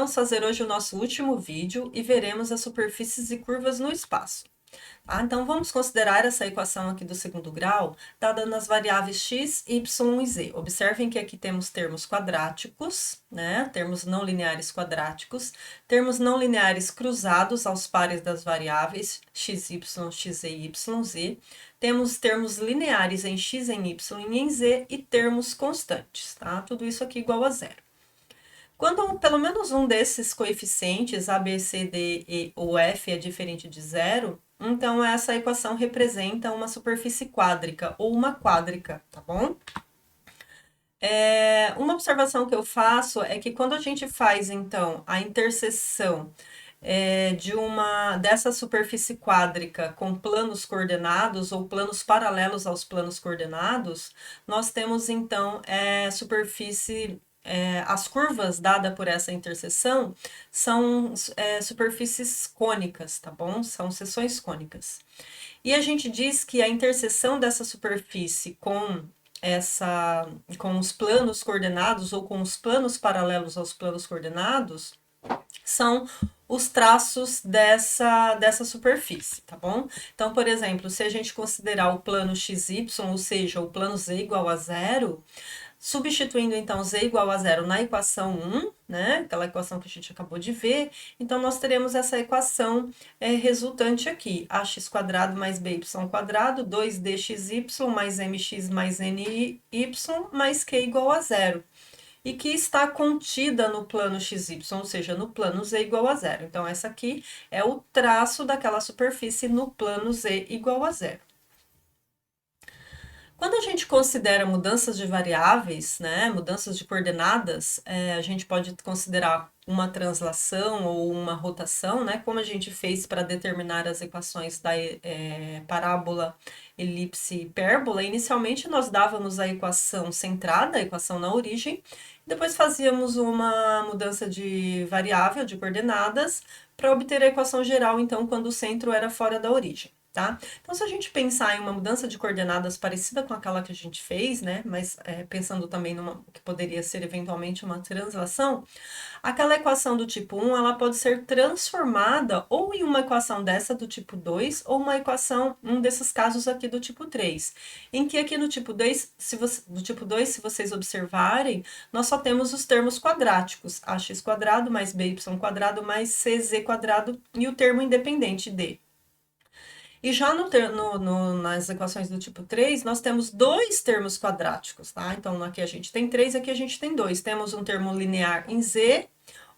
vamos fazer hoje o nosso último vídeo e veremos as superfícies e curvas no espaço. Tá? Então, vamos considerar essa equação aqui do segundo grau, dada nas variáveis x, y e z. Observem que aqui temos termos quadráticos, né? Termos não lineares quadráticos, termos não lineares cruzados aos pares das variáveis x, y, x, e, y, z. Temos termos lineares em x, em y e em z e termos constantes, tá? Tudo isso aqui igual a zero. Quando pelo menos um desses coeficientes, A, B, C, D, E ou F, é diferente de zero, então essa equação representa uma superfície quádrica ou uma quádrica, tá bom? Uma observação que eu faço é que quando a gente faz, então, a interseção dessa superfície quádrica com planos coordenados ou planos paralelos aos planos coordenados, nós temos, então, as curvas dadas por essa interseção são superfícies cônicas, tá bom? São seções cônicas. E a gente diz que a interseção dessa superfície com os planos coordenados ou com os planos paralelos aos planos coordenados são os traços dessa superfície, tá bom? Então, por exemplo, se a gente considerar o plano XY, ou seja, o plano z igual a zero, substituindo então z igual a zero na equação 1, né, aquela equação que a gente acabou de ver, então nós teremos essa equação resultante aqui, ax quadrado mais by quadrado, 2dxy mais mx mais ny mais q igual a zero, e que está contida no plano xy, ou seja, no plano z igual a zero. Então, essa aqui é o traço daquela superfície no plano z igual a zero. Quando a gente considera mudanças de variáveis, né, mudanças de coordenadas, a gente pode considerar uma translação ou uma rotação, né, como a gente fez para determinar as equações da parábola, elipse e hipérbola. Inicialmente, nós dávamos a equação centrada, a equação na origem, depois fazíamos uma mudança de variável, de coordenadas, para obter a equação geral, então, quando o centro era fora da origem. Tá? Então, se a gente pensar em uma mudança de coordenadas parecida com aquela que a gente fez, né, mas pensando também numa que poderia ser eventualmente uma translação, aquela equação do tipo 1, ela pode ser transformada ou em uma equação dessa do tipo 2, ou uma equação, um desses casos aqui do tipo 3, em que aqui no tipo 2, se vocês observarem, nós só temos os termos quadráticos, ax quadrado mais by quadrado mais cz quadrado e o termo independente d. E já nas equações do tipo 3, nós temos dois termos quadráticos, tá? Então, aqui a gente tem 3, aqui a gente tem 2. Temos um termo linear em z,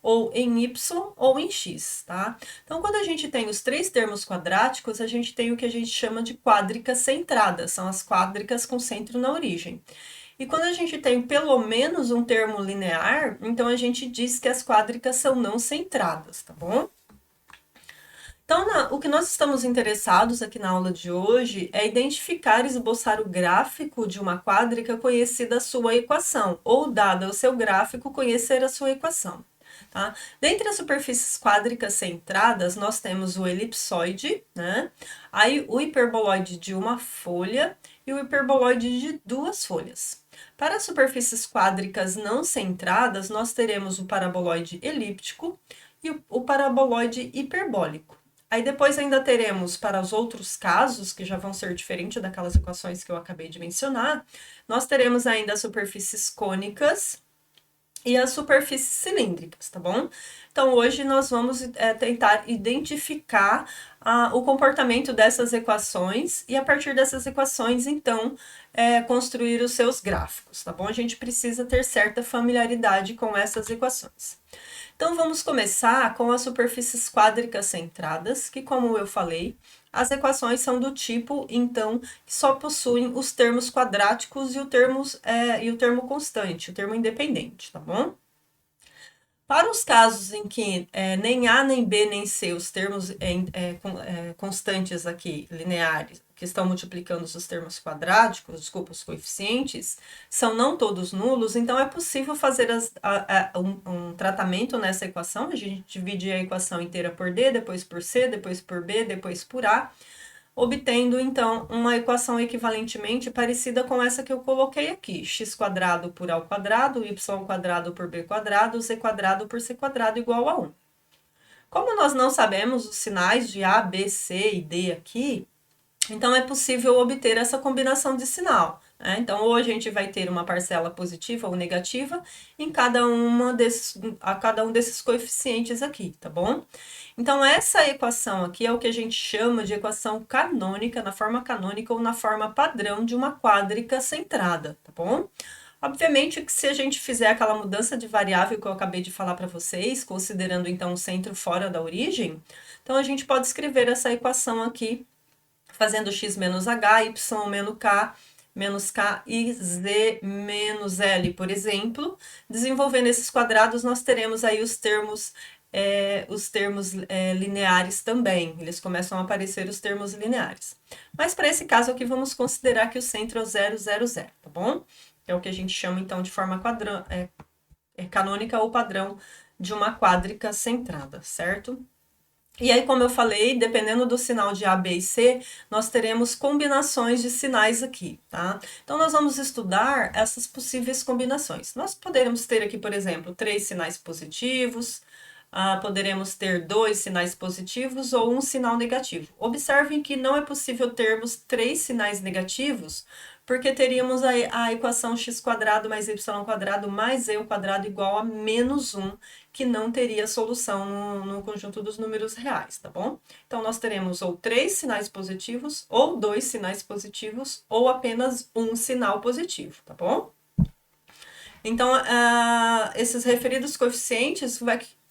ou em y, ou em x, tá? Então, quando a gente tem os três termos quadráticos, a gente tem o que a gente chama de quádricas centradas, são as quádricas com centro na origem. E quando a gente tem pelo menos um termo linear, então a gente diz que as quádricas são não centradas, tá bom? Então, o que nós estamos interessados aqui na aula de hoje é identificar e esboçar o gráfico de uma quádrica conhecida a sua equação, ou, dada o seu gráfico, conhecer a sua equação. Tá? Dentre as superfícies quádricas centradas, nós temos o elipsoide, né? Aí o hiperboloide de uma folha e o hiperboloide de duas folhas. Para as superfícies quádricas não centradas, nós teremos o paraboloide elíptico e o paraboloide hiperbólico. Aí depois ainda teremos, para os outros casos, que já vão ser diferentes daquelas equações que eu acabei de mencionar, nós teremos ainda as superfícies cônicas e as superfícies cilíndricas, tá bom? Então, hoje nós vamos tentar identificar o comportamento dessas equações e, a partir dessas equações, então, construir os seus gráficos, tá bom? A gente precisa ter certa familiaridade com essas equações. Então, vamos começar com as superfícies quádricas centradas, que, como eu falei, as equações são do tipo, então, que só possuem os termos quadráticos e o termo constante, o termo independente, tá bom? Para os casos em que nem A, nem B, nem C, os termos constantes aqui, lineares, que estão multiplicando os termos quadráticos, desculpa, os coeficientes, são não todos nulos, então é possível fazer um tratamento nessa equação. A gente divide a equação inteira por D, depois por C, depois por B, depois por A. obtendo, então, uma equação equivalentemente parecida com essa que eu coloquei aqui. X quadrado por A quadrado, Y quadrado por B quadrado, Z quadrado por C quadrado igual a 1. Como nós não sabemos os sinais de A, B, C e D aqui, então é possível obter essa combinação de sinal, né? Então, ou a gente vai ter uma parcela positiva ou negativa em cada cada um desses coeficientes aqui, tá bom? Então, essa equação aqui é o que a gente chama de equação canônica, na forma canônica ou na forma padrão de uma quádrica centrada, tá bom? Obviamente que se a gente fizer aquela mudança de variável que eu acabei de falar para vocês, considerando então o centro fora da origem, então a gente pode escrever essa equação aqui, fazendo x menos h, y menos k e z menos l, por exemplo. Desenvolvendo esses quadrados, nós teremos aí os termos lineares também. Eles começam a aparecer os termos lineares. Mas para esse caso aqui, vamos considerar que o centro é o 0, 0, 0, tá bom? É o que a gente chama, então, de forma canônica ou padrão de uma quádrica centrada, certo? E aí, como eu falei, dependendo do sinal de A, B e C, nós teremos combinações de sinais aqui, tá? Então, nós vamos estudar essas possíveis combinações. Nós poderemos ter aqui, por exemplo, 3 sinais positivos, poderemos ter 2 sinais positivos ou um sinal negativo. Observem que não é possível termos 3 sinais negativos, porque teríamos a equação x quadrado mais y quadrado mais z quadrado igual a menos 1, que não teria solução no conjunto dos números reais, tá bom? Então, nós teremos ou 3 sinais positivos, ou 2 sinais positivos, ou apenas um sinal positivo, tá bom? Então, esses referidos coeficientes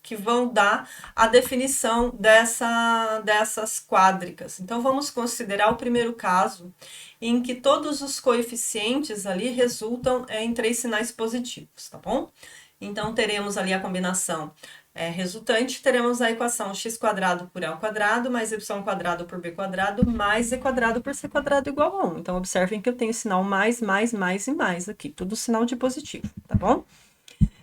que vão dar a definição dessas quádricas. Então, vamos considerar o primeiro caso, em que todos os coeficientes ali resultam em 3 sinais positivos, tá bom? Então, teremos ali a combinação resultante, teremos a equação x quadrado por A quadrado, mais y quadrado por B quadrado, mais z quadrado por C quadrado igual a 1. Então, observem que eu tenho sinal mais e mais aqui, tudo sinal de positivo, tá bom?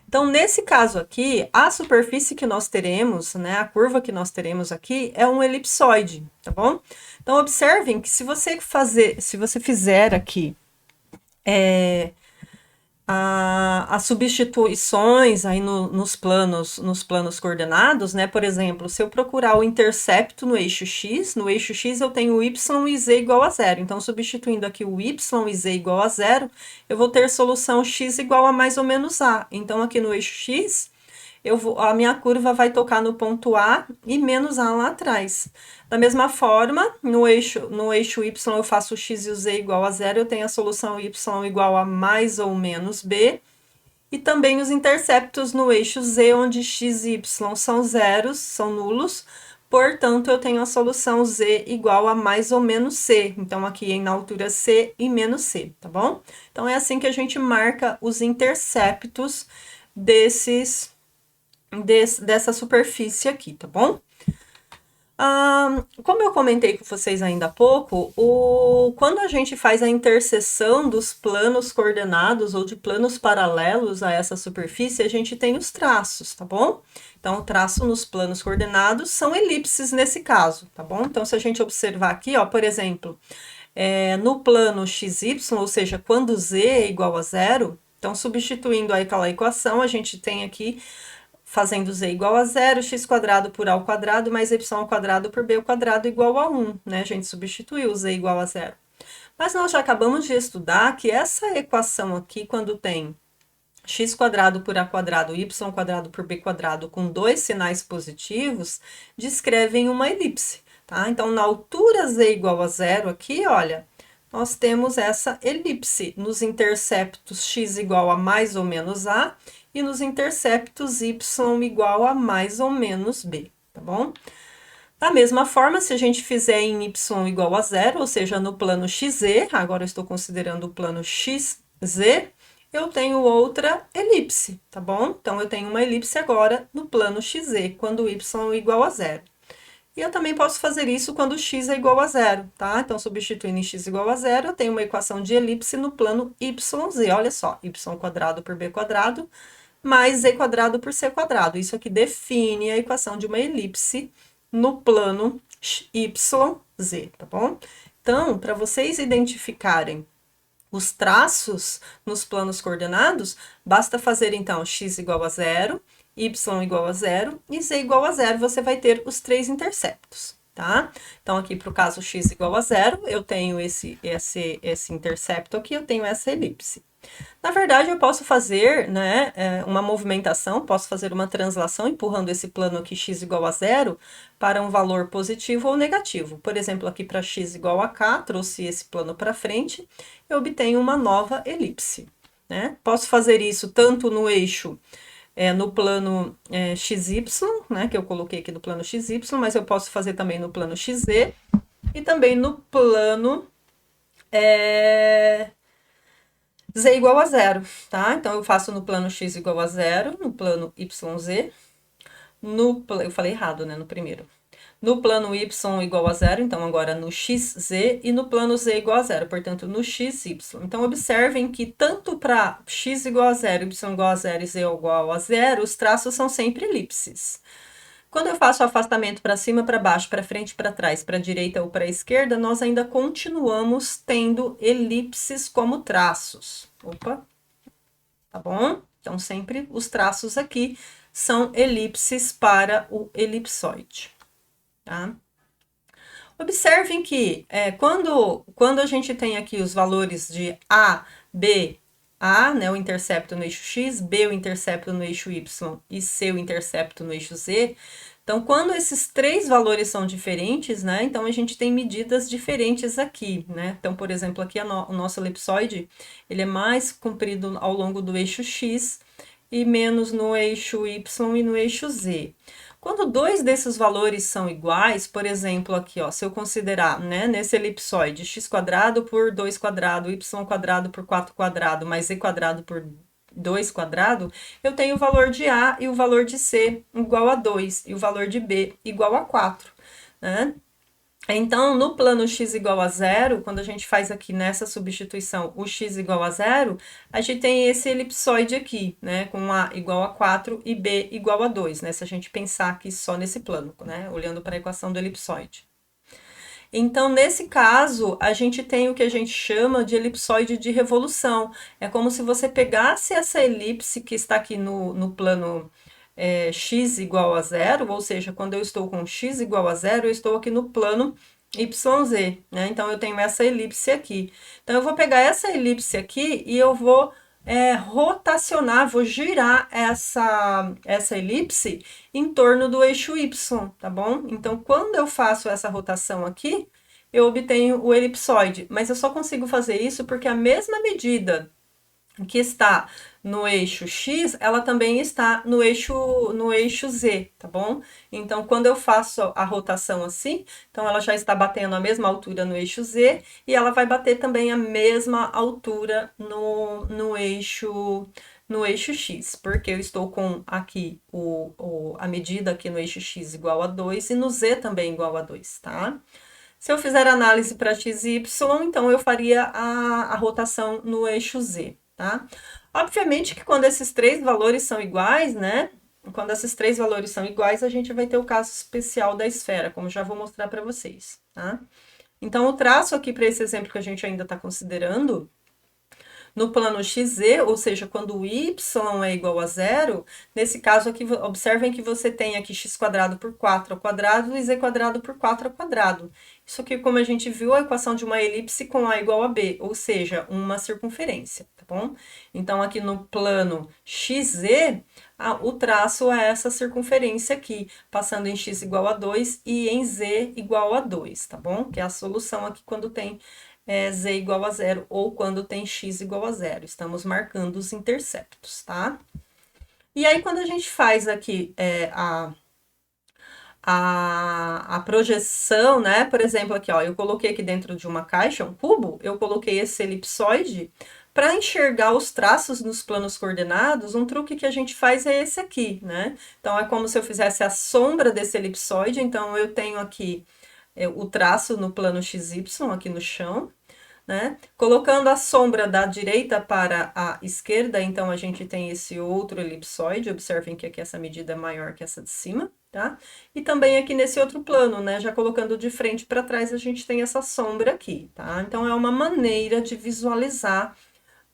Então, nesse caso aqui, a superfície que nós teremos, né, a curva que nós teremos aqui é um elipsoide, tá bom? Então, observem que se você fizer aqui as substituições aí nos planos coordenados, né? Por exemplo, se eu procurar o intercepto no eixo x eu tenho y e z igual a 0. Então, substituindo aqui o y e z igual a 0, eu vou ter solução x igual a mais ou menos a. Então, aqui no eixo x, a minha curva vai tocar no ponto A e menos A lá atrás. Da mesma forma, no eixo Y eu faço o x e o z igual a 0, eu tenho a solução y igual a mais ou menos b. E também os interceptos no eixo z, onde x e y são zeros, são nulos. Portanto, eu tenho a solução z igual a mais ou menos c. Então, aqui na altura c e menos c, tá bom? Então, é assim que a gente marca os interceptos dessa superfície aqui, tá bom? Como eu comentei com vocês ainda há pouco, quando a gente faz a interseção dos planos coordenados ou de planos paralelos a essa superfície, a gente tem os traços, tá bom? Então, o traço nos planos coordenados são elipses nesse caso, tá bom? Então, se a gente observar aqui, ó, por exemplo, no plano xy, ou seja, quando z é igual a 0, então, substituindo aí aquela equação, a gente tem aqui fazendo z igual a 0, x quadrado por a ao quadrado, mais y ao quadrado por b ao quadrado igual a 1, né? A gente substituiu z igual a 0. Mas nós já acabamos de estudar que essa equação aqui, quando tem x quadrado por a quadrado, y quadrado por b quadrado, com 2 sinais positivos, descrevem uma elipse, tá? Então, na altura z igual a 0 aqui, olha, nós temos essa elipse nos interceptos x igual a mais ou menos a, e nos interceptos y igual a mais ou menos b, tá bom? Da mesma forma, se a gente fizer em y igual a 0, ou seja, no plano xz, agora eu estou considerando o plano xz, eu tenho outra elipse, tá bom? Então, eu tenho uma elipse agora no plano xz, quando y é igual a 0. E eu também posso fazer isso quando x é igual a 0, tá? Então, substituindo em x igual a 0, eu tenho uma equação de elipse no plano yz. Olha só, y quadrado por b quadrado mais z quadrado por c quadrado. Isso aqui define a equação de uma elipse no plano YZ, tá bom? Então, para vocês identificarem os traços nos planos coordenados, basta fazer então x igual a zero, y igual a zero e z igual a zero, você vai ter os três interceptos, tá? Então, aqui para o caso x igual a zero, eu tenho esse intercepto aqui, eu tenho essa elipse. Na verdade, eu posso fazer, né, uma movimentação, posso fazer uma translação empurrando esse plano aqui x igual a zero para um valor positivo ou negativo. Por exemplo, aqui para x igual a k, trouxe esse plano para frente, eu obtenho uma nova elipse, né? Posso fazer isso tanto no eixo, no plano XY, né, que eu coloquei aqui no plano XY, mas eu posso fazer também no plano XZ e também no plano z igual a zero, tá? Então, eu faço no plano x igual a zero, no plano yz, eu falei errado, né, no primeiro. No plano y igual a zero, então agora no xz, e no plano z igual a zero, portanto, no xy. Então, observem que tanto para x igual a zero, y igual a zero e z igual a zero, os traços são sempre elipses. Quando eu faço o afastamento para cima, para baixo, para frente, para trás, para a direita ou para a esquerda, nós ainda continuamos tendo elipses como traços. Opa, tá bom? Então, sempre os traços aqui são elipses para o elipsoide, tá? Observem que quando a gente tem aqui os valores de A, B, A, né, o intercepto no eixo X, B, o intercepto no eixo Y e C, o intercepto no eixo Z. Então, quando esses três valores são diferentes, né, então a gente tem medidas diferentes aqui, né? Então, por exemplo, aqui o nosso elipsoide, ele é mais comprido ao longo do eixo X e menos no eixo Y e no eixo Z. Quando dois desses valores são iguais, por exemplo, aqui, ó, se eu considerar, né, nesse elipsoide, x quadrado por 2 quadrado, y quadrado por 4 quadrado, mais z quadrado por 2 quadrado, eu tenho o valor de A e o valor de C igual a 2, e o valor de B igual a 4, né? Então, no plano x igual a zero, quando a gente faz aqui nessa substituição o x igual a zero, a gente tem esse elipsoide aqui, né, com A igual a 4 e B igual a 2, né, se a gente pensar aqui só nesse plano, né, olhando para a equação do elipsoide. Então, nesse caso, a gente tem o que a gente chama de elipsoide de revolução. É como se você pegasse essa elipse que está aqui no plano x igual a zero, ou seja, quando eu estou com x igual a zero, eu estou aqui no plano YZ, né? Então, eu tenho essa elipse aqui. Então, eu vou pegar essa elipse aqui e eu vou rotacionar, vou girar essa elipse em torno do eixo Y, tá bom? Então, quando eu faço essa rotação aqui, eu obtenho o elipsoide, mas eu só consigo fazer isso porque a mesma medida que está no eixo X, ela também está no eixo Z, tá bom? Então, quando eu faço a rotação assim, então ela já está batendo a mesma altura no eixo Z e ela vai bater também a mesma altura no eixo X, porque eu estou com aqui a medida aqui no eixo X igual a 2 e no Z também igual a 2, tá? Se eu fizer análise para x e y, então eu faria a rotação no eixo Z, tá? Obviamente que quando esses três valores são iguais, né? Quando esses três valores são iguais, a gente vai ter o caso especial da esfera, como já vou mostrar para vocês, tá? Então, o traço aqui para esse exemplo que a gente ainda está considerando, no plano XZ, ou seja, quando o y é igual a zero, nesse caso aqui, observem que você tem aqui x quadrado por 4 ao quadrado e z quadrado por 4 ao quadrado. Isso aqui, como a gente viu, é a equação de uma elipse com A igual a B, ou seja, uma circunferência, tá bom? Então, aqui no plano XZ, o traço é essa circunferência aqui, passando em x igual a 2 e em z igual a 2, tá bom? Que é a solução aqui quando tem z igual a zero ou quando tem x igual a zero. Estamos marcando os interceptos, tá? E aí, quando a gente faz aqui a projeção, né? Por exemplo, aqui, ó, eu coloquei aqui dentro de uma caixa, um cubo, eu coloquei esse elipsoide. Para enxergar os traços nos planos coordenados, um truque que a gente faz é esse aqui, né? Então, é como se eu fizesse a sombra desse elipsoide. Então, eu tenho aqui o traço no plano XY, aqui no chão, né? Colocando a sombra da direita para a esquerda, então a gente tem esse outro elipsoide. Observem que aqui essa medida é maior que essa de cima, tá? E também aqui nesse outro plano, né, já colocando de frente para trás, a gente tem essa sombra aqui, tá? Então, é uma maneira de visualizar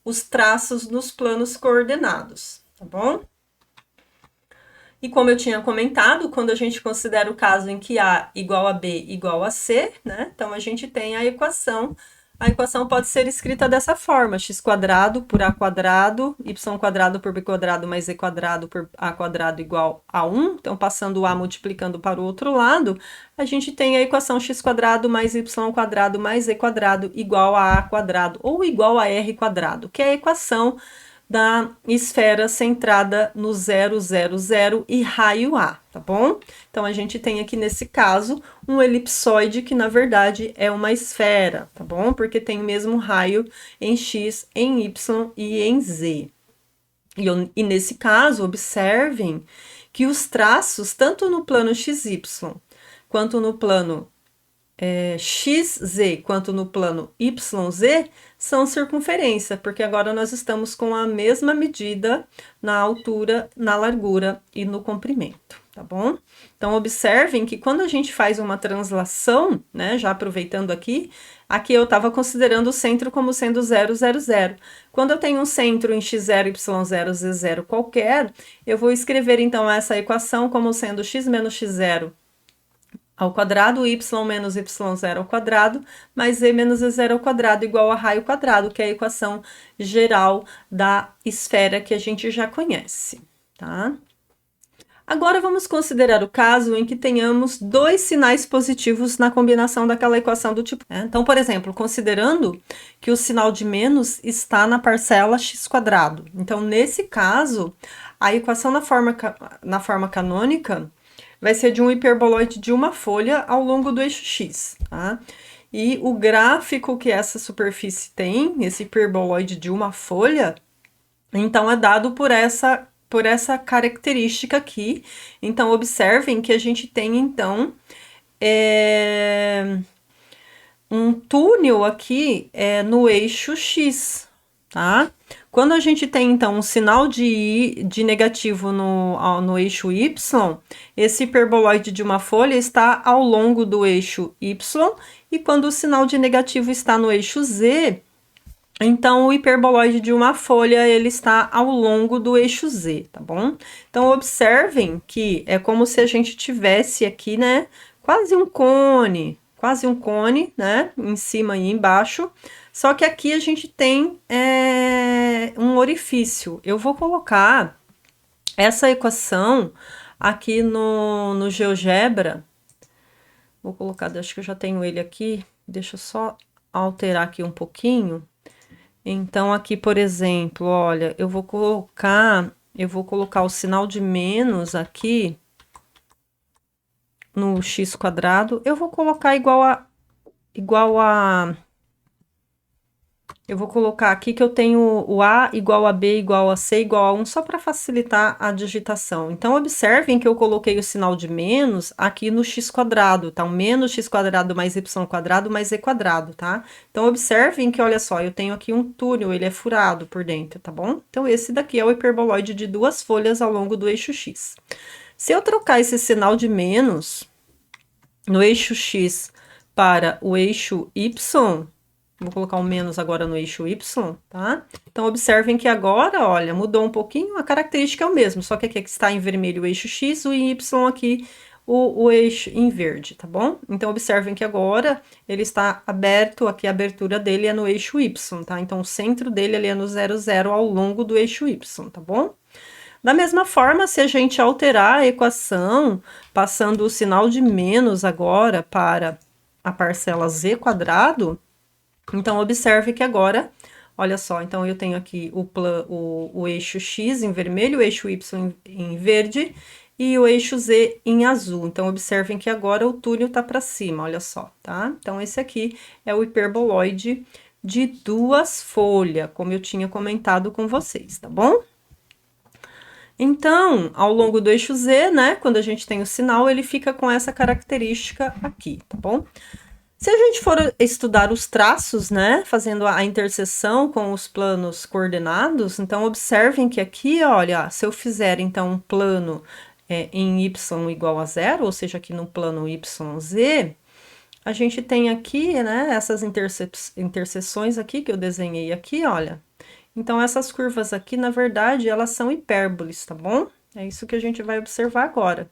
os traços nos planos coordenados, tá bom? E como eu tinha comentado, quando a gente considera o caso em que A igual a B igual a C, né? Então a gente tem a equação. A equação pode ser escrita dessa forma: x quadrado por a quadrado, y quadrado por b quadrado mais e quadrado por a quadrado igual a 1. Então, passando o a multiplicando para o outro lado, a gente tem a equação x quadrado mais y quadrado mais e quadrado igual a quadrado ou igual a r quadrado, que é a equação da esfera centrada no 0, 0, 0 e raio A, tá bom? Então, a gente tem aqui, nesse caso, um elipsoide que, na verdade, é uma esfera, tá bom? Porque tem o mesmo raio em X, em Y e em Z. E nesse caso, observem que os traços, tanto no plano XY quanto no plano XZ quanto no plano YZ são circunferência, porque agora nós estamos com a mesma medida na altura, na largura e no comprimento, tá bom? Então, observem que quando a gente faz uma translação, né, já aproveitando aqui eu estava considerando o centro como sendo 0, 0, 0. Quando eu tenho um centro em x0, y0, z0 qualquer, eu vou escrever, então, essa equação como sendo x menos x0 ao quadrado, y menos y0 ao quadrado, mais z menos z0 ao quadrado, igual a raio quadrado, que é a equação geral da esfera que a gente já conhece, tá? Agora vamos considerar o caso em que tenhamos dois sinais positivos na combinação daquela equação do tipo. Então, por exemplo, considerando que o sinal de menos está na parcela x quadrado. Então, nesse caso, a equação na forma canônica vai ser de um hiperboloide de uma folha ao longo do eixo x, tá? E o gráfico que essa superfície tem, esse hiperboloide de uma folha, então é dado por essa característica aqui. Então, observem que a gente tem, então, um túnel aqui no eixo x, tá? Quando a gente tem, então, um sinal de negativo no eixo y, esse hiperboloide de uma folha está ao longo do eixo y, e quando o sinal de negativo está no eixo z, então o hiperboloide de uma folha, ele está ao longo do eixo z, tá bom? Então, observem que é como se a gente tivesse aqui, né, quase um cone, né, em cima e embaixo. Só que aqui a gente tem um orifício. Eu vou colocar essa equação aqui no GeoGebra. Vou colocar, acho que eu já tenho ele aqui. Deixa eu só alterar aqui um pouquinho. Então, aqui, por exemplo, olha, eu vou colocar o sinal de menos aqui no x quadrado. Eu vou colocar igual a eu vou colocar aqui que eu tenho o A igual a B igual a C igual a 1, só para facilitar a digitação. Então, observem que eu coloquei o sinal de menos aqui no x quadrado, tá? O menos x quadrado mais y quadrado mais e quadrado, tá? Então, observem que, olha só, eu tenho aqui um túnel, ele é furado por dentro, tá bom? Então, esse daqui é o hiperboloide de duas folhas ao longo do eixo x. Se eu trocar esse sinal de menos no eixo x para o eixo y, vou colocar um menos agora no eixo y, tá? Então, observem que agora, olha, mudou um pouquinho, a característica é o mesmo, só que aqui está em vermelho o eixo x, o y aqui, o eixo em verde, tá bom? Então, observem que agora ele está aberto, aqui a abertura dele é no eixo y, tá? Então, o centro dele ali é no 0, 0 ao longo do eixo y, tá bom? Da mesma forma, se a gente alterar a equação, passando o sinal de menos agora para a parcela z quadrado, então, observe que agora, olha só, então eu tenho aqui o eixo x em vermelho, o eixo y em verde e o eixo z em azul. Então, observem que agora o túnel tá para cima, olha só, tá? Então, esse aqui é o hiperboloide de duas folhas, como eu tinha comentado com vocês, tá bom? Então, ao longo do eixo z, né, quando a gente tem o sinal, ele fica com essa característica aqui, tá bom? Se a gente for estudar os traços, né, fazendo a interseção com os planos coordenados, então observem que aqui, olha, se eu fizer então um plano em y igual a zero, ou seja, aqui no plano YZ, a gente tem aqui, né, essas interseções aqui que eu desenhei aqui, olha. Então, essas curvas aqui, na verdade, elas são hipérboles, tá bom? É isso que a gente vai observar agora.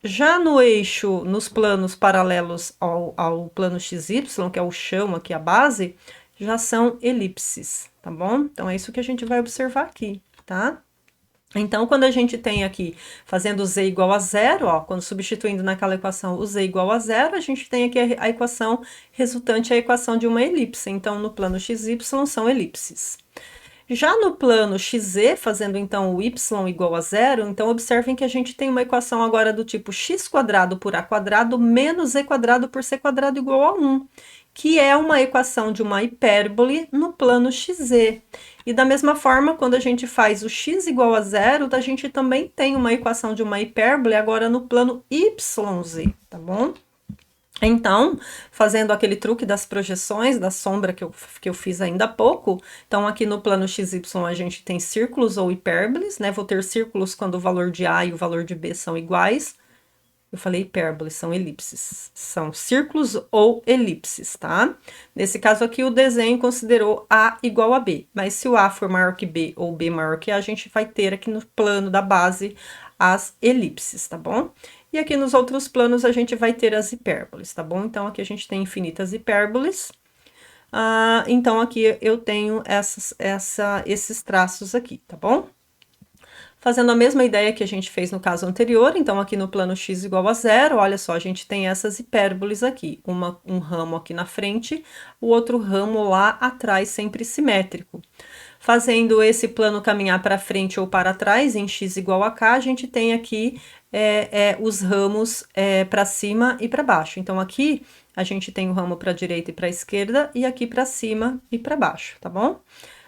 Já no eixo, nos planos paralelos ao plano XY, que é o chão aqui, a base, já são elipses, tá bom? Então, é isso que a gente vai observar aqui, tá? Então, quando a gente tem aqui, fazendo z igual a zero, ó, quando substituindo naquela equação o z igual a zero, a gente tem aqui a equação resultante, a equação de uma elipse. Então, no plano XY são elipses. Já no plano XZ, fazendo então o y igual a zero, então observem que a gente tem uma equação agora do tipo x quadrado por a quadrado menos z quadrado por c quadrado igual a 1, que é uma equação de uma hipérbole no plano XZ. E da mesma forma, quando a gente faz o x igual a zero, a gente também tem uma equação de uma hipérbole agora no plano YZ, tá bom? Então, fazendo aquele truque das projeções, da sombra que eu fiz ainda há pouco, então aqui no plano XY a gente tem círculos ou hipérboles, né? Vou ter círculos quando o valor de A e o valor de B são iguais. Eu falei hipérboles, são elipses. São círculos ou elipses, tá? Nesse caso aqui, o desenho considerou A igual a B. Mas se o A for maior que B ou B maior que A, a gente vai ter aqui no plano da base as elipses, tá bom? E aqui nos outros planos a gente vai ter as hipérboles, tá bom? Então, aqui a gente tem infinitas hipérboles. Então, aqui eu tenho esses traços aqui, tá bom? Fazendo a mesma ideia que a gente fez no caso anterior, então aqui no plano x igual a zero, olha só, a gente tem essas hipérboles aqui, um ramo aqui na frente, o outro ramo lá atrás, sempre simétrico. Fazendo esse plano caminhar para frente ou para trás, em x igual a k, a gente tem aqui os ramos para cima e para baixo. Então, aqui a gente tem o ramo para a direita e para a esquerda, e aqui para cima e para baixo, tá bom?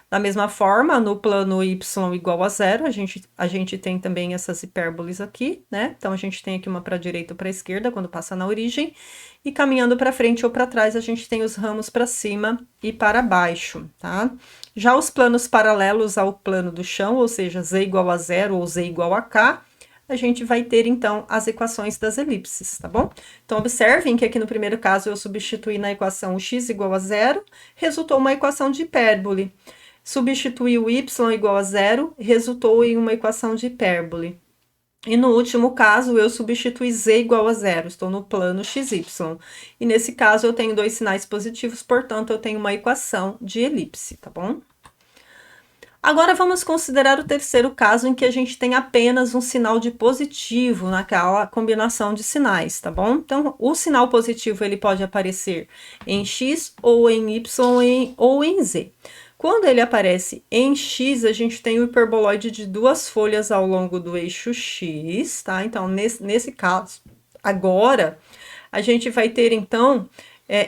Da mesma forma, no plano y igual a zero, a gente tem também essas hipérboles aqui, né? Então, a gente tem aqui uma para a direita ou para a esquerda, quando passa na origem, e caminhando para frente ou para trás, a gente tem os ramos para cima e para baixo, tá? Já os planos paralelos ao plano do chão, ou seja, z igual a zero ou z igual a k, a gente vai ter, então, as equações das elipses, tá bom? Então, observem que aqui no primeiro caso eu substituí na equação o x igual a zero, resultou uma equação de hipérbole. Substituí o y igual a zero, resultou em uma equação de hipérbole. E no último caso, eu substituí z igual a zero, estou no plano xy. E nesse caso, eu tenho dois sinais positivos, portanto, eu tenho uma equação de elipse, tá bom? Agora, vamos considerar o terceiro caso em que a gente tem apenas um sinal de positivo naquela combinação de sinais, tá bom? Então, o sinal positivo, ele pode aparecer em x, ou em y, ou em z. Quando ele aparece em x, a gente tem o hiperboloide de duas folhas ao longo do eixo x, tá? Então, nesse caso, agora, a gente vai ter, então,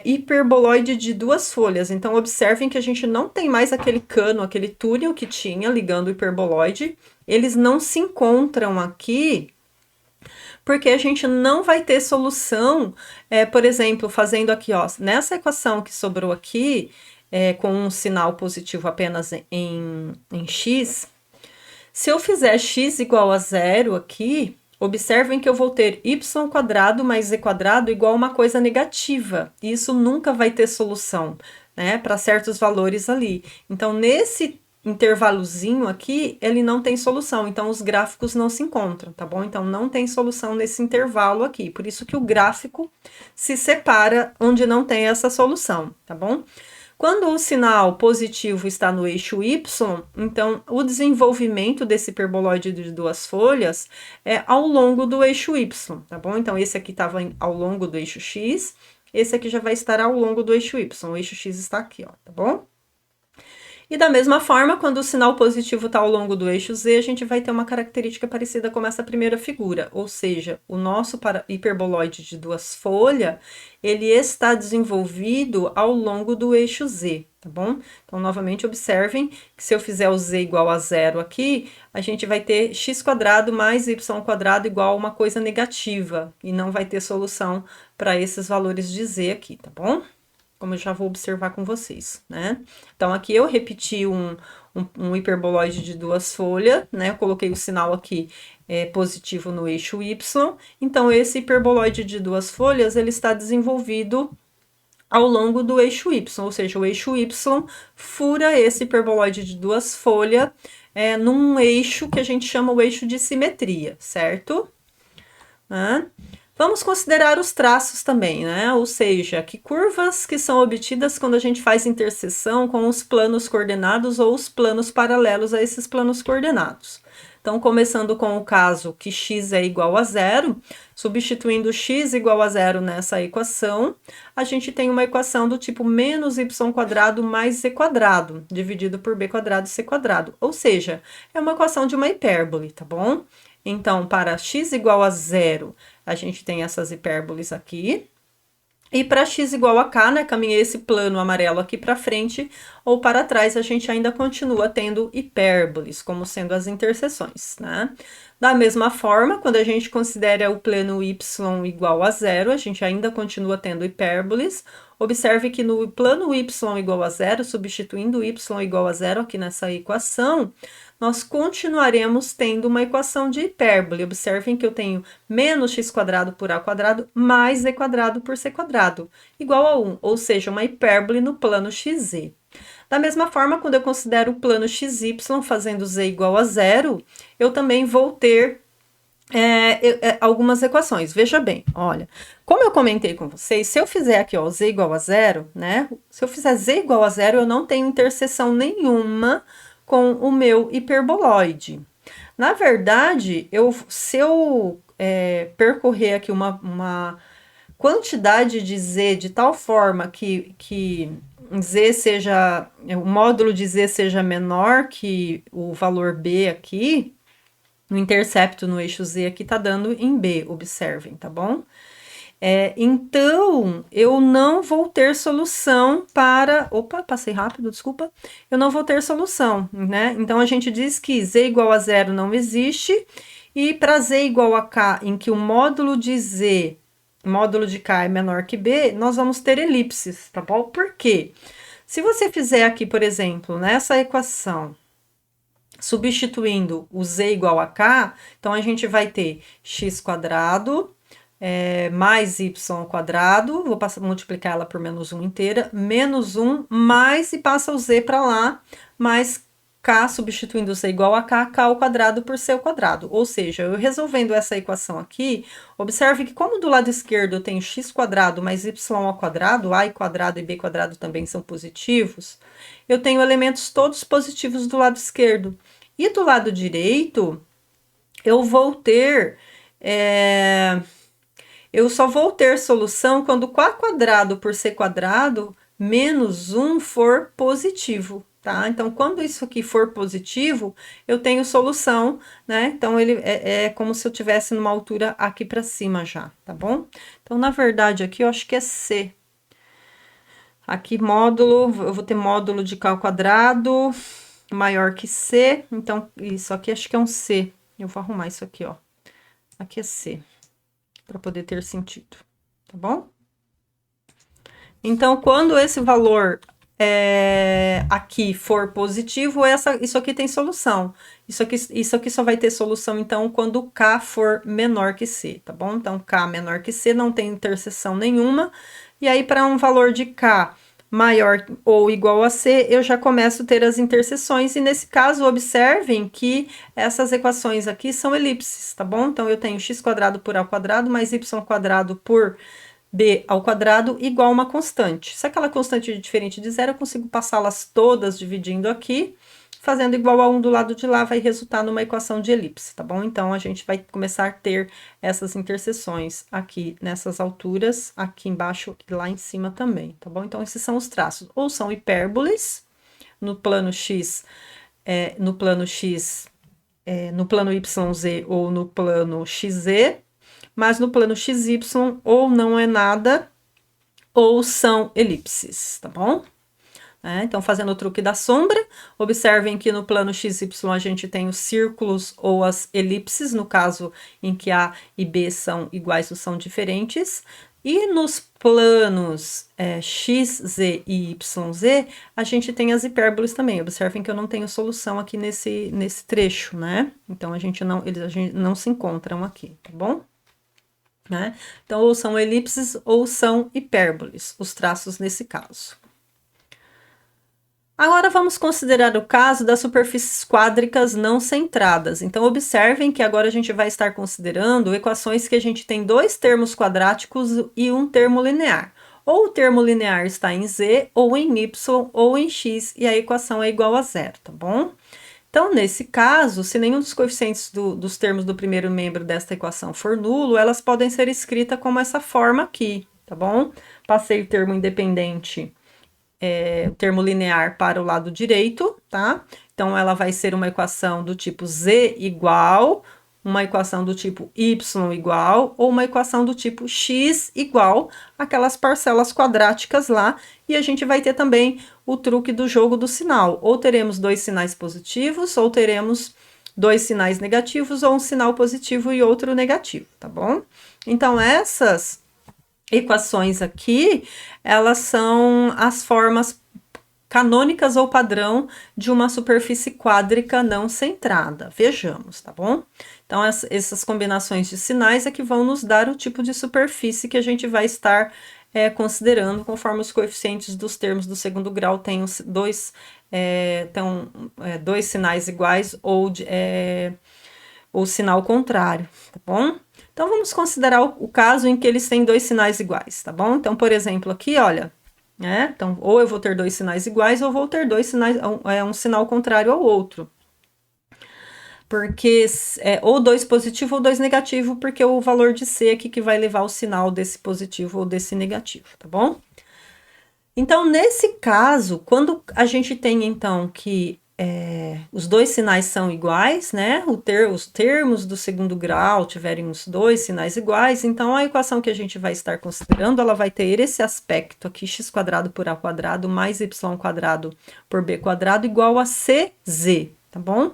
hiperboloide de duas folhas. Então, observem que a gente não tem mais aquele cano, aquele túnel que tinha ligando o hiperboloide. Eles não se encontram aqui, porque a gente não vai ter solução, por exemplo, fazendo aqui, ó, nessa equação que sobrou aqui, com um sinal positivo apenas em x, se eu fizer x igual a zero aqui, observem que eu vou ter y quadrado mais z quadrado igual a uma coisa negativa. E isso nunca vai ter solução, né, para certos valores ali. Então, nesse intervalozinho aqui, ele não tem solução, então os gráficos não se encontram, tá bom? Então, não tem solução nesse intervalo aqui, por isso que o gráfico se separa onde não tem essa solução, tá bom? Quando o sinal positivo está no eixo y, então o desenvolvimento desse hiperboloide de duas folhas é ao longo do eixo y, tá bom? Então, esse aqui estava ao longo do eixo x, esse aqui já vai estar ao longo do eixo y, o eixo x está aqui, ó, tá bom? E da mesma forma, quando o sinal positivo está ao longo do eixo z, a gente vai ter uma característica parecida com essa primeira figura, ou seja, o nosso hiperboloide de duas folhas, ele está desenvolvido ao longo do eixo z, tá bom? Então, novamente, observem que se eu fizer o z igual a zero aqui, a gente vai ter x quadrado mais y quadrado igual a uma coisa negativa, e não vai ter solução para esses valores de z aqui, tá bom? como eu já vou observar com vocês, né? Então, aqui eu repeti um hiperboloide de duas folhas, né? Eu coloquei o sinal aqui positivo no eixo Y. Então, esse hiperboloide de duas folhas, ele está desenvolvido ao longo do eixo Y, ou seja, o eixo Y fura esse hiperboloide de duas folhas num eixo que a gente chama o eixo de simetria, certo? Vamos considerar os traços também, né? Ou seja, que curvas que são obtidas quando a gente faz interseção com os planos coordenados ou os planos paralelos a esses planos coordenados. Então, começando com o caso que x é igual a zero, substituindo x igual a zero nessa equação, a gente tem uma equação do tipo menos y quadrado mais z quadrado, dividido por b quadrado c quadrado. Ou seja, é uma equação de uma hipérbole, tá bom? Então, para x igual a zero, a gente tem essas hipérboles aqui. E para x igual a k, né, caminhei esse plano amarelo aqui para frente ou para trás, a gente ainda continua tendo hipérboles, como sendo as interseções, né? Da mesma forma, quando a gente considera o plano y igual a zero, a gente ainda continua tendo hipérboles. Observe que no plano y igual a zero, substituindo y igual a zero aqui nessa equação, nós continuaremos tendo uma equação de hipérbole. Observem que eu tenho menos x quadrado por a quadrado mais z quadrado por c quadrado, igual a 1, ou seja, uma hipérbole no plano xz. Da mesma forma, quando eu considero o plano xy fazendo z igual a zero, eu também vou ter algumas equações. Veja bem, olha, como eu comentei com vocês, se eu fizer aqui, ó, z igual a zero, né? Se eu fizer z igual a zero, eu não tenho interseção nenhuma com o meu hiperboloide. Na verdade, se eu percorrer aqui uma quantidade de z de tal forma que z seja, o módulo de z seja menor que o valor b aqui, no intercepto no eixo z aqui tá dando em b, observem, tá bom? Então, eu não vou ter solução para... Opa, passei rápido, desculpa. Eu não vou ter solução, né? Então, a gente diz que z igual a zero não existe, e para z igual a k, em que o módulo de z, módulo de k é menor que b, nós vamos ter elipses, tá bom? Por quê? Se você fizer aqui, por exemplo, nessa equação, substituindo o z igual a k, então a gente vai ter x quadrado mais y quadrado, vou multiplicar ela por menos 1 inteira, menos 1 mais, e passa o z para lá, mais k, substituindo o z igual a k, k ao quadrado por c ao quadrado. Ou seja, eu resolvendo essa equação aqui, observe que como do lado esquerdo eu tenho x quadrado mais y ao quadrado, a quadrado e b quadrado também são positivos, eu tenho elementos todos positivos do lado esquerdo. E do lado direito, eu vou ter... eu só vou ter solução quando k quadrado por c quadrado menos 1 for positivo, tá? Então, quando isso aqui for positivo, eu tenho solução, né? Então, ele é como se eu tivesse numa altura aqui para cima já, tá bom? Então, na verdade, aqui eu acho que é C. Aqui, módulo, eu vou ter módulo de k ao quadrado maior que C. Então, isso aqui acho que é um C. Eu vou arrumar isso aqui, ó. Aqui é C, para poder ter sentido, tá bom? Então, quando esse valor aqui for positivo, isso aqui tem solução. Isso aqui só vai ter solução, então, quando K for menor que C, tá bom? Então, K menor que C não tem interseção nenhuma. E aí, para um valor de K maior ou igual a C, eu já começo a ter as interseções. E nesse caso, observem que essas equações aqui são elipses, tá bom? Então, eu tenho x quadrado por a quadrado mais y quadrado por b ao quadrado igual a uma constante. Se aquela constante é diferente de zero, eu consigo passá-las todas dividindo aqui, fazendo igual a 1 do lado de lá, vai resultar numa equação de elipse, tá bom? Então, a gente vai começar a ter essas interseções aqui nessas alturas, aqui embaixo e lá em cima também, tá bom? Então, esses são os traços. Ou são hipérboles no plano x, no plano YZ ou no plano XZ, mas no plano XY ou não é nada, ou são elipses, tá bom? Então, fazendo o truque da sombra, observem que no plano XY a gente tem os círculos ou as elipses, no caso em que A e B são iguais ou são diferentes. E nos planos x, z e y, z, a gente tem as hipérboles também. Observem que eu não tenho solução aqui nesse trecho, né? Então, a gente não se encontram aqui, tá bom? Né? Então, ou são elipses ou são hipérboles, os traços nesse caso. Agora vamos considerar o caso das superfícies quádricas não centradas. Então, observem que agora a gente vai estar considerando equações que a gente tem dois termos quadráticos e um termo linear. Ou o termo linear está em z, ou em y, ou em x, e a equação é igual a zero, tá bom? Então, nesse caso, se nenhum dos coeficientes dos termos do primeiro membro desta equação for nulo, elas podem ser escritas como essa forma aqui, tá bom? Passei o termo independente, o termo linear para o lado direito, tá? Então, ela vai ser uma equação do tipo z igual, uma equação do tipo y igual, ou uma equação do tipo x igual, aquelas parcelas quadráticas lá, e a gente vai ter também o truque do jogo do sinal. Ou teremos dois sinais positivos, ou teremos dois sinais negativos, ou um sinal positivo e outro negativo, tá bom? Então, essas equações aqui, elas são as formas canônicas ou padrão de uma superfície quádrica não centrada. Vejamos, tá bom? Então, essas combinações de sinais é que vão nos dar o tipo de superfície que a gente vai estar considerando, conforme os coeficientes dos termos do segundo grau têm dois sinais iguais ou sinal contrário, tá bom? Então, vamos considerar o caso em que eles têm dois sinais iguais, tá bom? Então, por exemplo, aqui, olha, então, ou eu vou ter dois sinais iguais, ou vou ter dois sinais, um sinal contrário ao outro. Porque, ou dois positivo ou dois negativo, porque o valor de C aqui que vai levar o sinal desse positivo ou desse negativo, tá bom? Então, nesse caso, quando a gente tem, então, que os dois sinais são iguais, né? Os termos do segundo grau tiverem os dois sinais iguais, então a equação que a gente vai estar considerando, ela vai ter esse aspecto aqui, x² por a quadrado mais y² por b quadrado igual a cz, tá bom?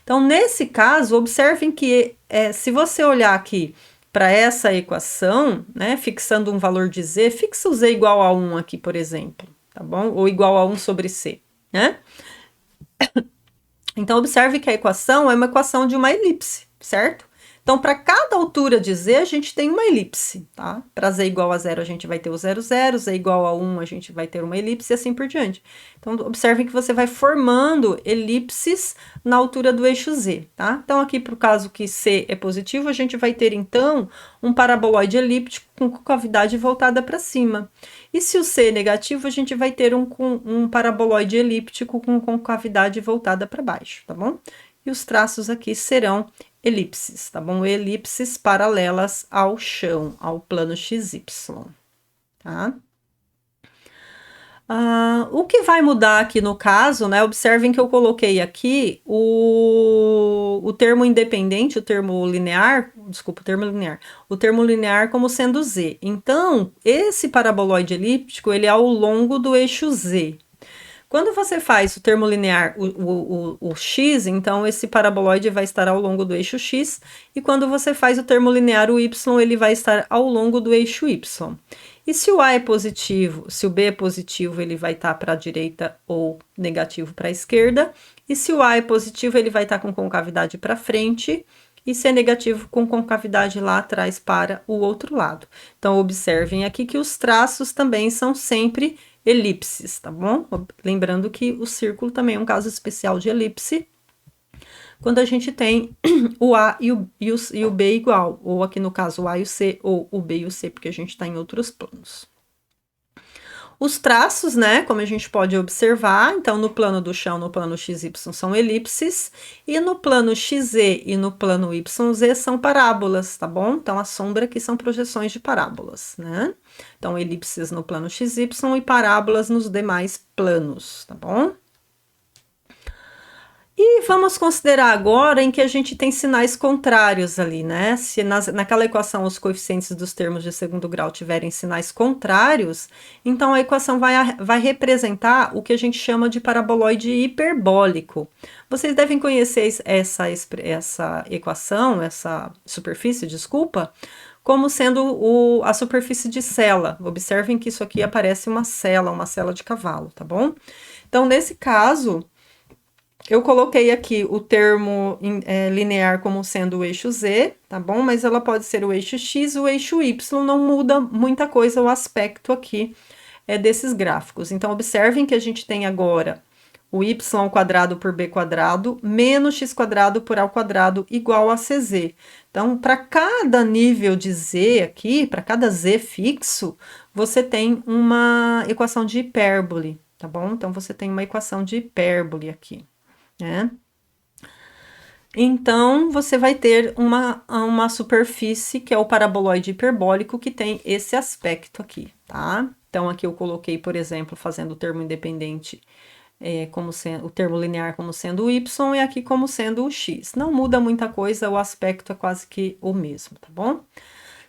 Então, nesse caso, observem que se você olhar aqui para essa equação, né, fixando um valor de z, fixa o z igual a 1 aqui, por exemplo, tá bom? Ou igual a 1 sobre c, né? Então, observe que a equação é uma equação de uma elipse, certo? Então, para cada altura de z, a gente tem uma elipse, tá? Para z igual a 0, a gente vai ter o 0, 0, z igual a 1, a gente vai ter uma elipse e assim por diante. Então, observem que você vai formando elipses na altura do eixo z, tá? Então, aqui para o caso que c é positivo, a gente vai ter, então, um paraboloide elíptico com concavidade voltada para cima. E se o C é negativo, a gente vai ter um paraboloide elíptico com concavidade voltada para baixo, tá bom? E os traços aqui serão elipses, tá bom? Elipses paralelas ao chão, ao plano XY, tá? O que vai mudar aqui no caso, né? Observem que eu coloquei aqui o termo independente, o termo linear como sendo z. Então, esse paraboloide elíptico, ele é ao longo do eixo z. Quando você faz o termo linear, o x, então esse paraboloide vai estar ao longo do eixo x, e quando você faz o termo linear, o y, ele vai estar ao longo do eixo y. E se o A é positivo, se o B é positivo, ele vai estar para a direita ou negativo para a esquerda. E se o A é positivo, ele vai estar com concavidade para frente. E se é negativo, com concavidade lá atrás para o outro lado. Então, observem aqui que os traços também são sempre elipses, tá bom? Lembrando que o círculo também é um caso especial de elipse, quando a gente tem o A e o B igual, ou aqui no caso o A e o C, ou o B e o C, porque a gente está em outros planos. Os traços, né, como a gente pode observar, então no plano do chão, no plano XY são elipses, e no plano XZ e no plano YZ são parábolas, tá bom? Então a sombra aqui são projeções de parábolas, né? Então elipses no plano XY e parábolas nos demais planos, tá bom? E vamos considerar agora em que a gente tem sinais contrários ali, né? Se naquela equação os coeficientes dos termos de segundo grau tiverem sinais contrários, então a equação vai representar o que a gente chama de paraboloide hiperbólico. Vocês devem conhecer essa equação, essa superfície, desculpa, como sendo a superfície de sela. Observem que isso aqui aparece uma sela de cavalo, tá bom? Então, nesse caso, eu coloquei aqui o termo linear como sendo o eixo Z, tá bom? Mas ela pode ser o eixo X, o eixo Y, não muda muita coisa o aspecto aqui desses gráficos. Então, observem que a gente tem agora o y quadrado por b quadrado menos x quadrado por a quadrado igual a cz. Então, para cada nível de z aqui, para cada z fixo, você tem uma equação de hipérbole, tá bom? Então, você tem uma equação de hipérbole aqui, né? Então, você vai ter uma superfície, que é o paraboloide hiperbólico, que tem esse aspecto aqui, tá? Então, aqui eu coloquei, por exemplo, fazendo o termo independente, como sendo, o termo linear como sendo o y, e aqui como sendo o x. Não muda muita coisa, o aspecto é quase que o mesmo, tá bom?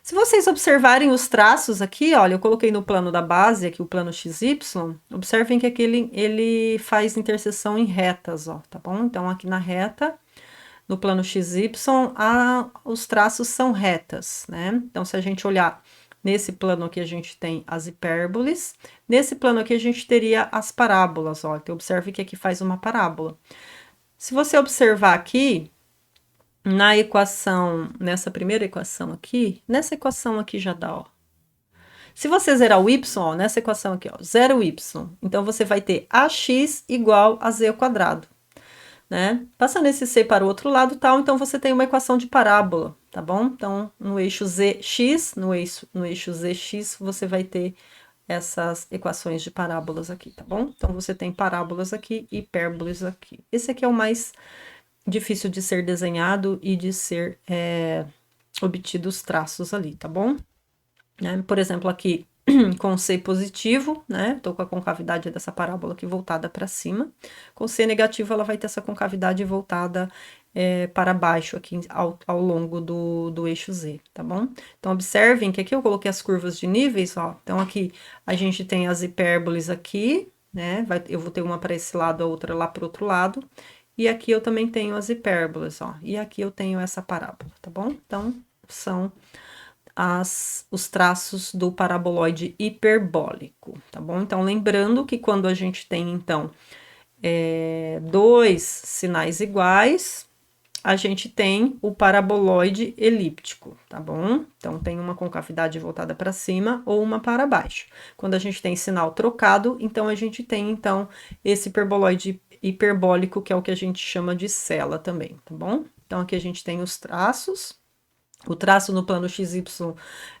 Se vocês observarem os traços aqui, olha, eu coloquei no plano da base, aqui o plano XY, observem que aqui ele faz interseção em retas, ó, tá bom? Então, aqui na reta, no plano XY, os traços são retas, né? Então, se a gente olhar nesse plano aqui, a gente tem as hipérboles, nesse plano aqui a gente teria as parábolas, ó. Então, observe que aqui faz uma parábola. Se você observar aqui, na equação, nessa primeira equação aqui, nessa equação aqui já dá, ó. Se você zerar o y, ó, nessa equação aqui, ó, zero y, então você vai ter ax igual a z ao quadrado, né? Passando esse c para o outro lado, tal, então você tem uma equação de parábola, tá bom? Então, no eixo zx, no eixo zx, você vai ter essas equações de parábolas aqui, tá bom? Então, você tem parábolas aqui e hipérboles aqui. Esse aqui é o mais difícil de ser desenhado e de ser obtido os traços ali, tá bom? Né? Por exemplo, aqui com C positivo, né? Tô com a concavidade dessa parábola aqui voltada para cima. Com C negativo, ela vai ter essa concavidade voltada para baixo aqui ao longo do eixo Z, tá bom? Então, observem que aqui eu coloquei as curvas de níveis, ó. Então, aqui a gente tem as hipérboles aqui, né? Eu vou ter uma para esse lado, a outra lá para o outro lado. E aqui eu também tenho as hipérboles, ó. E aqui eu tenho essa parábola, tá bom? Então, são os traços do paraboloide hiperbólico, tá bom? Então, lembrando que quando a gente tem, então, dois sinais iguais, a gente tem o paraboloide elíptico, tá bom? Então, tem uma concavidade voltada para cima ou uma para baixo. Quando a gente tem sinal trocado, então, a gente tem, então, esse hiperboloide hiperbólico, que é o que a gente chama de sela também, tá bom? Então, aqui a gente tem os traços. O traço no plano XY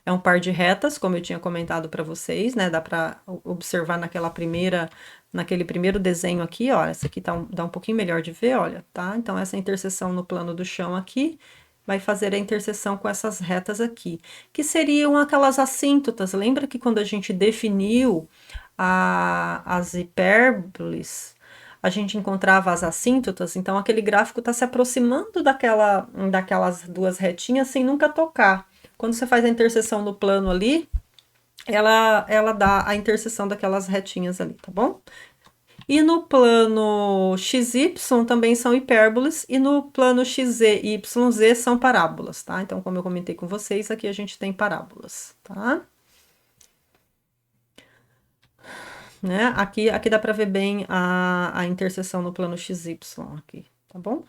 é um par de retas, como eu tinha comentado para vocês, né? Dá para observar naquele primeiro desenho aqui, ó. Essa aqui dá um pouquinho melhor de ver, olha, tá? Então, essa interseção no plano do chão aqui vai fazer a interseção com essas retas aqui, que seriam aquelas assíntotas. Lembra que quando a gente definiu as hipérboles, a gente encontrava as assíntotas, então aquele gráfico está se aproximando daquelas duas retinhas sem nunca tocar. Quando você faz a interseção no plano ali, ela dá a interseção daquelas retinhas ali, tá bom? E no plano XY também são hipérboles, e no plano XZ e YZ são parábolas, tá? Então, como eu comentei com vocês, aqui a gente tem parábolas, tá? Né? Aqui dá para ver bem a interseção no plano XY aqui, tá bom?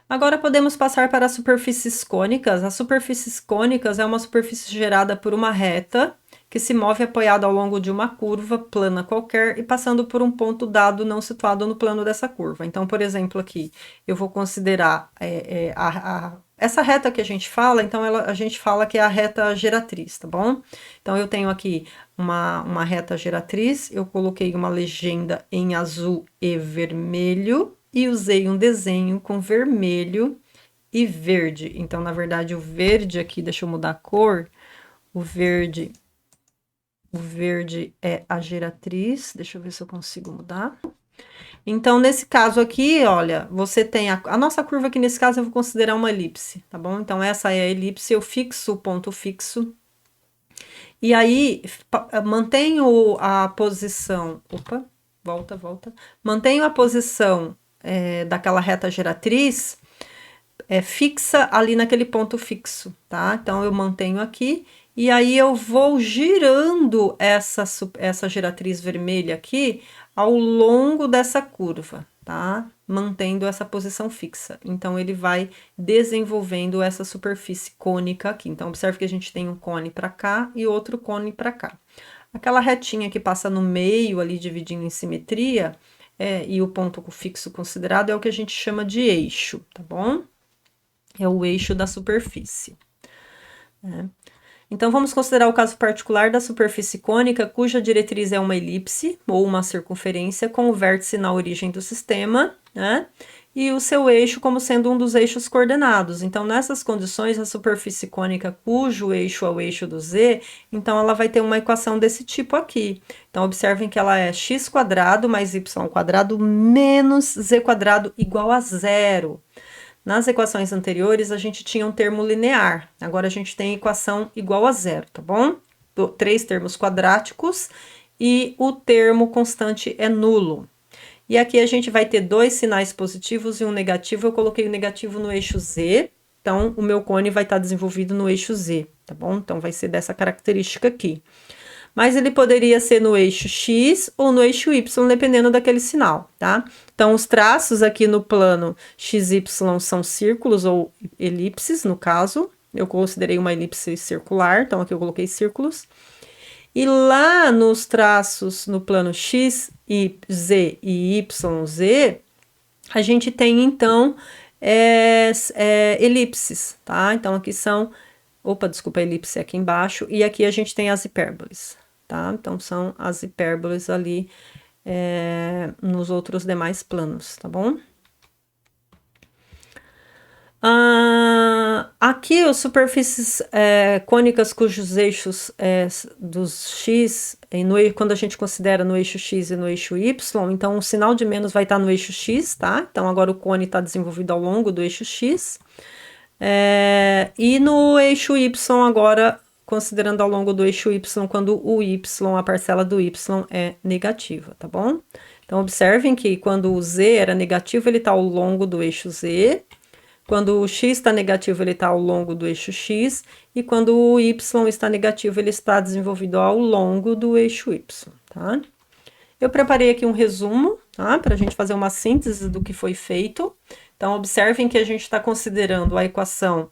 Agora podemos passar para as superfícies cônicas. As superfícies cônicas é uma superfície gerada por uma reta que se move apoiada ao longo de uma curva plana qualquer e passando por um ponto dado não situado no plano dessa curva. Então, por exemplo, aqui eu vou considerar essa reta que a gente fala, então a gente fala que é a reta geratriz, tá bom? Então, eu tenho aqui uma reta geratriz, eu coloquei uma legenda em azul e vermelho, e usei um desenho com vermelho e verde. Então, na verdade, o verde aqui, deixa eu mudar a cor, o verde é a geratriz, deixa eu ver se eu consigo mudar. Então, nesse caso aqui, olha, você tem a nossa curva aqui, nesse caso, eu vou considerar uma elipse, tá bom? Então, essa é a elipse, eu fixo o ponto fixo. E aí, mantenho a posição... Opa, volta. Mantenho a posição daquela reta geratriz fixa ali naquele ponto fixo, tá? Então, eu mantenho aqui, e aí eu vou girando essa geratriz vermelha aqui ao longo dessa curva, tá? Mantendo essa posição fixa. Então, ele vai desenvolvendo essa superfície cônica aqui. Então, observe que a gente tem um cone para cá e outro cone para cá. Aquela retinha que passa no meio ali, dividindo em simetria, e o ponto fixo considerado é o que a gente chama de eixo, tá bom? É o eixo da superfície. Então, vamos considerar o caso particular da superfície cônica, cuja diretriz é uma elipse ou uma circunferência com o vértice na origem do sistema, né? E o seu eixo como sendo um dos eixos coordenados. Então, nessas condições, a superfície cônica cujo eixo é o eixo do z, então ela vai ter uma equação desse tipo aqui. Então, observem que ela é x² mais y² menos z² igual a zero. Nas equações anteriores, a gente tinha um termo linear. Agora, a gente tem equação igual a zero, tá bom? 3 termos quadráticos e o termo constante é nulo. E aqui a gente vai ter 2 sinais positivos e um negativo. Eu coloquei o negativo no eixo z, então o meu cone vai estar desenvolvido no eixo z, tá bom? Então, vai ser dessa característica aqui. Mas ele poderia ser no eixo X ou no eixo Y, dependendo daquele sinal, tá? Então, os traços aqui no plano XY são círculos ou elipses, no caso. Eu considerei uma elipse circular, então aqui eu coloquei círculos. E lá nos traços no plano X, Z e YZ, a gente tem, então, elipses, tá? Então, aqui são... Opa, desculpa, a elipse é aqui embaixo. E aqui a gente tem as hipérboles. Tá? Então, são as hipérboles ali nos outros demais planos, tá bom? Aqui, as superfícies cônicas cujos eixos dos x, quando a gente considera no eixo x e no eixo y, então o sinal de menos vai estar no eixo x, tá? Então, agora o cone está desenvolvido ao longo do eixo x. E no eixo y, agora... considerando ao longo do eixo y, quando o y, a parcela do y é negativa, tá bom? Então, observem que quando o z era negativo, ele está ao longo do eixo z, quando o x está negativo, ele está ao longo do eixo x, e quando o y está negativo, ele está desenvolvido ao longo do eixo y, tá? Eu preparei aqui um resumo, tá? Para a gente fazer uma síntese do que foi feito. Então, observem que a gente está considerando a equação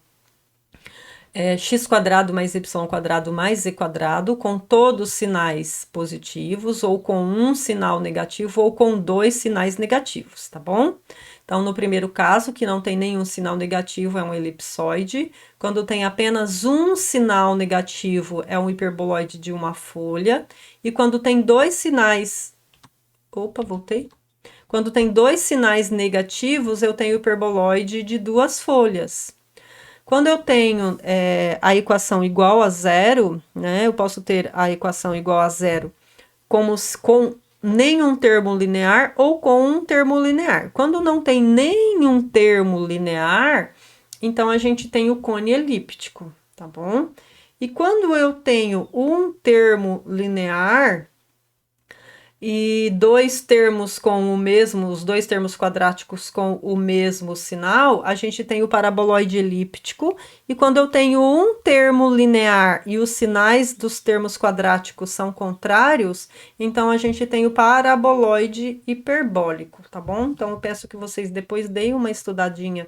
x² mais y² mais z² com todos sinais positivos, ou com um sinal negativo, ou com 2 sinais negativos, tá bom? Então, no primeiro caso, que não tem nenhum sinal negativo, é um elipsoide. Quando tem apenas um sinal negativo, é um hiperboloide de uma folha. E quando tem 2 sinais... Opa, voltei. Quando tem 2 sinais negativos, eu tenho hiperboloide de 2 folhas. Quando eu tenho a equação igual a zero, né, eu posso ter a equação igual a zero com nenhum termo linear ou com um termo linear. Quando não tem nenhum termo linear, então a gente tem o cone elíptico, tá bom? E quando eu tenho um termo linear... e 2 termos com o mesmo, os 2 termos quadráticos com o mesmo sinal, a gente tem o paraboloide elíptico. E quando eu tenho um termo linear e os sinais dos termos quadráticos são contrários, então a gente tem o paraboloide hiperbólico, tá bom? Então eu peço que vocês depois deem uma estudadinha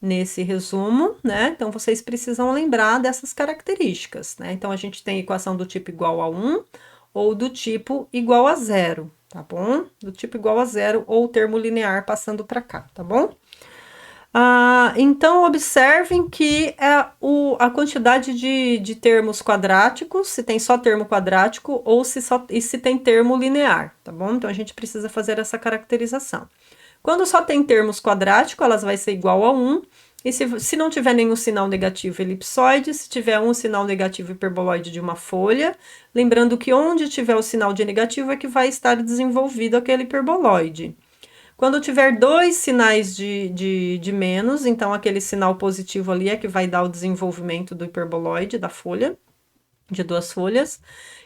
nesse resumo, né? Então vocês precisam lembrar dessas características, né? Então a gente tem equação do tipo igual a 1, ou do tipo igual a zero, tá bom? Do tipo igual a zero ou termo linear passando para cá, tá bom? Então, observem que a quantidade de termos quadráticos, se tem só termo quadrático ou se tem termo linear, tá bom? Então, a gente precisa fazer essa caracterização. Quando só tem termos quadráticos, elas vai ser igual a 1. E se não tiver nenhum sinal negativo elipsoide, se tiver um sinal negativo hiperboloide de uma folha, lembrando que onde tiver o sinal de negativo é que vai estar desenvolvido aquele hiperboloide. Quando tiver 2 sinais de menos, então aquele sinal positivo ali é que vai dar o desenvolvimento do hiperboloide da folha, de 2 folhas.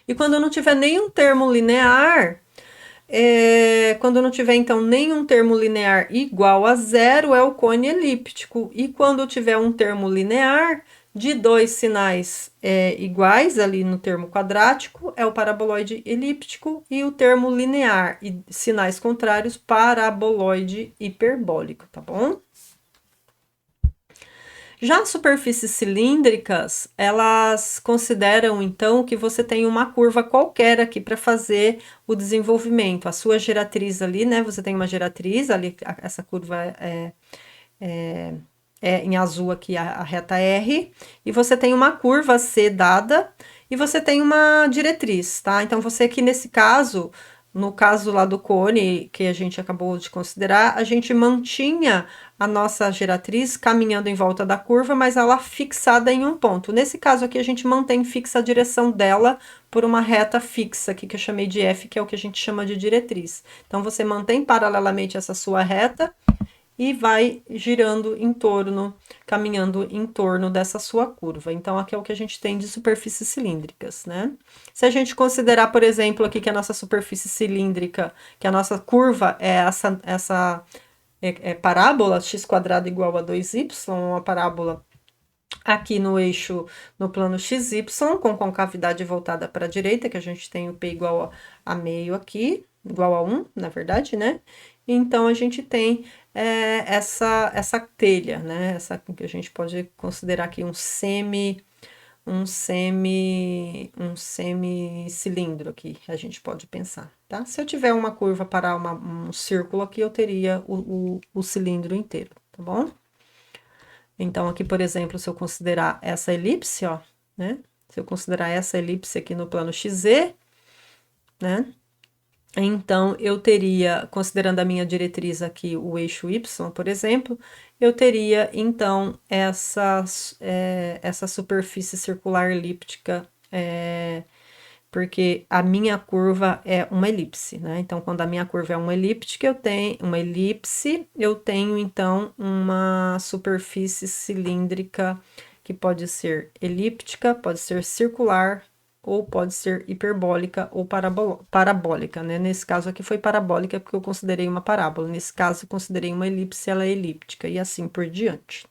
E quando não tiver nenhum termo linear, Quando não tiver, então, nenhum termo linear igual a zero, é o cone elíptico. E quando tiver um termo linear de dois sinais iguais ali no termo quadrático, é o paraboloide elíptico. E o termo linear e sinais contrários, paraboloide hiperbólico, tá bom? Já as superfícies cilíndricas, elas consideram então que você tem uma curva qualquer aqui para fazer o desenvolvimento. A sua geratriz ali, né? Você tem uma geratriz ali, essa curva em azul aqui, a reta R, e você tem uma curva C dada e você tem uma diretriz, tá? Então você aqui nesse caso, no caso lá do cone que a gente acabou de considerar, a gente mantinha a nossa geratriz caminhando em volta da curva, mas ela fixada em um ponto. Nesse caso aqui, a gente mantém fixa a direção dela por uma reta fixa aqui, que eu chamei de F, que é o que a gente chama de diretriz. Então, você mantém paralelamente essa sua reta e vai girando em torno, caminhando em torno dessa sua curva. Então, aqui é o que a gente tem de superfícies cilíndricas, né? Se a gente considerar, por exemplo, aqui que a nossa superfície cilíndrica, que a nossa curva é essa parábola x² igual a 2y, uma parábola aqui no eixo, no plano XY, com concavidade voltada para a direita, que a gente tem o P igual a meio aqui, igual a 1, na verdade, né? Então, a gente tem essa telha, né? Essa que a gente pode considerar aqui um semicilindro aqui, a gente pode pensar, tá? Se eu tiver uma curva para um círculo aqui, eu teria o cilindro inteiro, tá bom? Então, aqui, por exemplo, se eu considerar essa elipse, ó, né? Se eu considerar essa elipse aqui no plano XZ, né? Então, eu teria, considerando a minha diretriz aqui, o eixo Y, por exemplo, eu teria, então, essa superfície circular elíptica, porque a minha curva é uma elipse, né? Então, quando a minha curva é uma elíptica, eu tenho uma elipse, eu tenho, então, uma superfície cilíndrica que pode ser elíptica, pode ser circular, ou pode ser hiperbólica ou parabólica, né? Nesse caso aqui foi parabólica porque eu considerei uma parábola. Nesse caso, eu considerei uma elipse, ela é elíptica, e assim por diante.